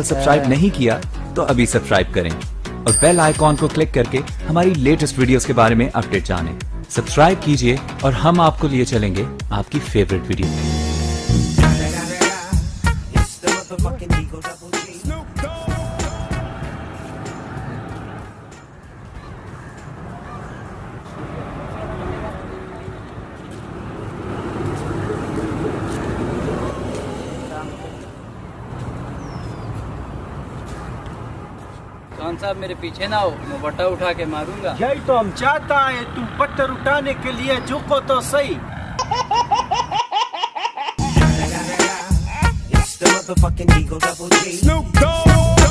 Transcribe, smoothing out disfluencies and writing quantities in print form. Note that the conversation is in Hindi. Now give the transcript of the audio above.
सब्सक्राइब नहीं किया तो अभी सब्सक्राइब करें और बेल आइकॉन को क्लिक करके हमारी लेटेस्ट वीडियोस के बारे में अपडेट जानें। सब्सक्राइब कीजिए और हम आपको लिए चलेंगे आपकी फेवरेट वीडियो में। खान साहब मेरे पीछे ना हो, मैं बट्टा उठा के मारूंगा। यही तो हम चाहता है, तू पत्थर उठाने के लिए झुको तो सही। It's the motherfucking Eagle Double G. Snoop Dogg.